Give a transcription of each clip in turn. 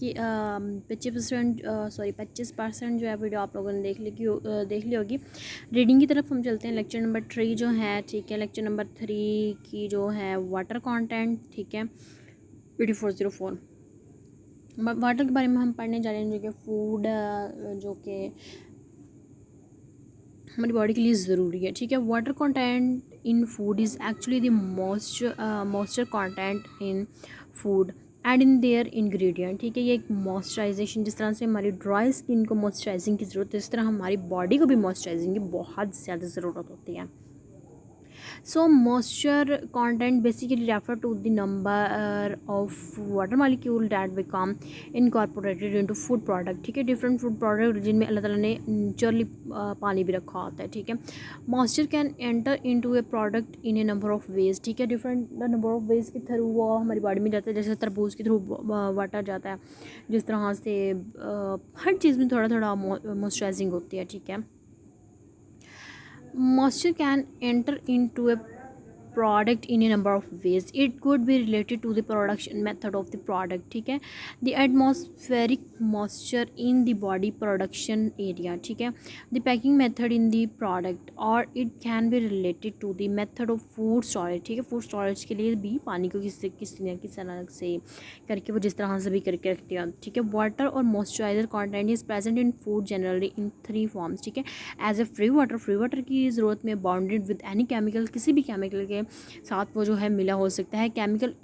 कि 25% जो है वीडियो आप लोगों ने देख ली होगी। रीडिंग की तरफ हम चलते हैं। लेक्चर नंबर 3 जो है, ठीक है, लेक्चर नंबर 3 की जो है वाटर कंटेंट, ठीक है, Bt404 वाटर के बारे में हम पढ़ने जा रहे हैं, जो कि फूड जो कि हमारी बॉडी के लिए ज़रूरी है, ठीक है। Water content in food is actually the moisture content in food and in their ingredient, ठीक है। ये एक मॉइस्चराइजेशन, जिस तरह से हमारी ड्राई स्किन को मॉइस्चराइजिंग की ज़रूरत है, इस तरह हमारी बॉडी को भी मॉइस्चराइजिंग की बहुत ज़्यादा ज़रूरत होती है। So moisture content basically refer to the number of water molecule that become incorporated into food product, ठीक है। डिफरेंट फूड प्रोडक्ट जिनमें अल्लाह ताला ने नेचुरली पानी भी रखा होता है, ठीक है। Moisture can enter into A product in A number of ways, ठीक है। डिफरेंट नंबर ऑफ वेज के थ्रू वो हमारी बॉडी में जाता है, जैसे तरबूज के थ्रू वाटर जाता है, जिस तरह से हर चीज़ में थोड़ा थोड़ा मॉइस्चराइजिंग होती है, ठीक है। Moisture can enter into a product in a number of ways. It could be related to the production method of the product, ठीक है। The atmospheric moisture in the body production area, ठीक है। The packing method in the product, or it can be related to the method of food storage, ठीक है। Food storage के लिए भी पानी को किसी न किसी तरह से करके वो जिस तरह से भी करके रखते हैं, ठीक है। वाटर और moisturiser content is present in food generally in 3 forms, ठीक है। एज ए फ्री वाटर की ज़रूरत में बाउंडेड विद एनी केमिकल, किसी भी केमिकल के साथ वो जो है मिला हो सकता है। केमिकल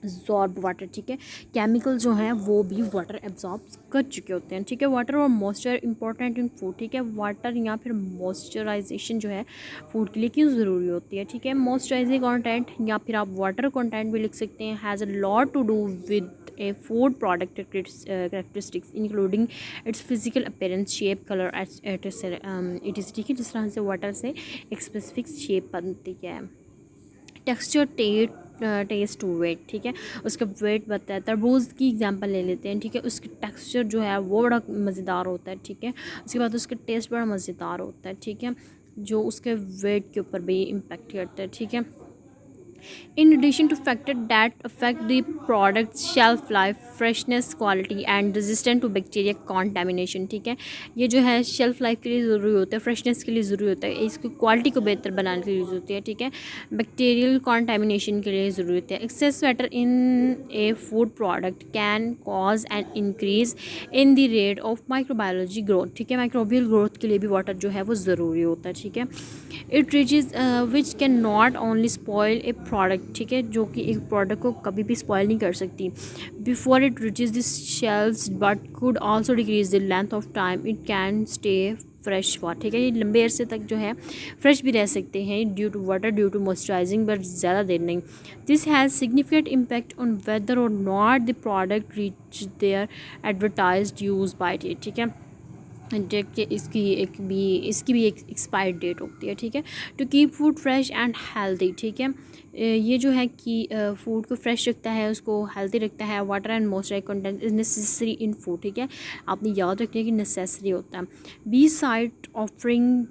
एब्जॉर्ब वाटर, ठीक है। केमिकल जो हैं वो भी वाटर एब्जॉर्ब कर चुके होते हैं, ठीक है। वाटर और मॉइस्चर इंपॉर्टेंट इन फूड, ठीक है। वाटर या फिर मॉइस्चराइजेशन जो है फूड के लिए क्यों ज़रूरी होती है, ठीक है। मॉइस्चराइजिंग कंटेंट या फिर आप वाटर कंटेंट भी लिख सकते हैं, has a lot to do with a food product characteristics including its physical appearance, shape, color, it is, ठीक है। जिस तरह से वाटर से एक स्पेसिफिक शेप बनती है। टेक्सचर, टेस्ट, वेट, ठीक है। उसका वेट बताता है। तरबूज की एग्जांपल ले लेते हैं, ठीक है। उसका टेक्सचर जो है वो बड़ा मज़ेदार होता है, ठीक है। उसके बाद उसका टेस्ट बड़ा मज़ेदार होता है, ठीक है, जो उसके वेट के ऊपर भी इम्पेक्ट करता है, ठीक है। In addition to factors that affect the product's shelf life, freshness, quality and resistant to bacteria contamination, ठीक है। ये जो है शेल्फ लाइफ के लिए ज़रूरी होता है, फ्रेशनेस के लिए ज़रूरी होता है, इसकी क्वालिटी को बेहतर बनाने के लिए ज़रूरी होती है, ठीक है। बैक्टीरियल कॉन्टामिनेशन के लिए ज़रूरी होता है। Excess water in A food product can cause an increase in the rate of microbiology growth, ठीक है। माइक्रोबियल ग्रोथ के लिए भी वाटर जो है वो ज़रूरी होता है, ठीक है। It reaches which can not only spoil A product, ठीक है, जो कि एक प्रोडक्ट को कभी भी स्पॉयल नहीं कर सकती before it reaches this shells, but could also decrease the length of time it can stay fresh water, ठीक है। ये लंबे अरसे तक जो है फ्रेश भी रह सकते हैं due to water, due to moisturising, but ज़्यादा देर नहीं। This has significant impact on whether और not the product reach their advertised use by date, ठीक है। कि इसकी भी एक एक्सपायर्ड डेट होती है, ठीक है। To keep food fresh and healthy, ठीक है। ये जो है कि फूड को फ्रेश रखता है, उसको हेल्दी रखता है। Water and moisture content is necessary in food, ठीक है। आपने याद रखना है कि नेसेसरी होता है। Besides offering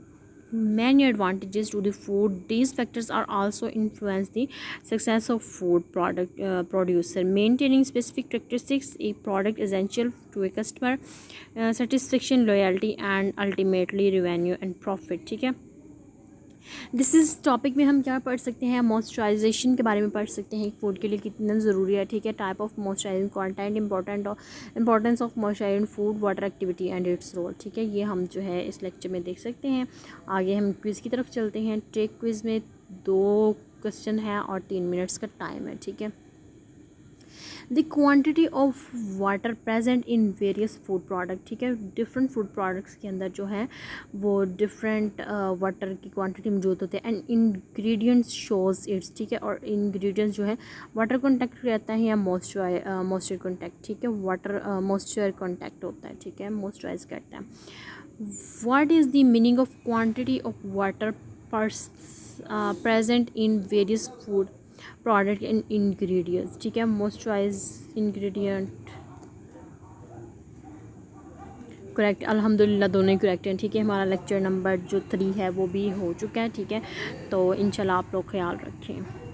many advantages to the food, these factors are also influence the success of food producer. Maintaining specific characteristics a product essential to a customer satisfaction, loyalty and ultimately revenue and profit, ठीक है। This is topic में हम क्या पढ़ सकते हैं, moisturisation के बारे में पढ़ सकते हैं, फूड के लिए कितना ज़रूरी है, ठीक है। Type of moisturising content, importance of moisturising food, water activity and its role, ठीक है। ये हम जो है इस लेक्चर में देख सकते हैं। आगे हम क्विज़ की तरफ चलते हैं। टेक क्विज़ में 2 क्वेश्चन है और 3 मिनट्स का टाइम है, ठीक है। The quantity of water present in various food product, ठीक है। डिफरेंट फूड प्रोडक्ट्स के अंदर जो है वो डिफरेंट वाटर की क्वांटिटी मौजूद होते हैं। एंड इंग्रेडिएंट्स शोज इट्स, ठीक है। और इंग्रेडिएंट्स जो है वाटर कॉन्टैक्ट रहता है या मॉइस्चर कॉन्टैक्ट, ठीक है। वाटर मॉइस्चर कॉन्टैक्ट होता है, ठीक है, मॉइस्चराइज करता है। What is the meaning of quantity of water present in various food product and ingredients, ठीक है। मॉइस्चराइज इंग्रेडिएंट करेक्ट, अल्हम्दुलिल्लाह दोनों ही करेक्ट हैं, ठीक है। हमारा लेक्चर नंबर जो 3 है वो भी हो चुका है, ठीक है। तो इंशाल्लाह आप लोग ख्याल रखें।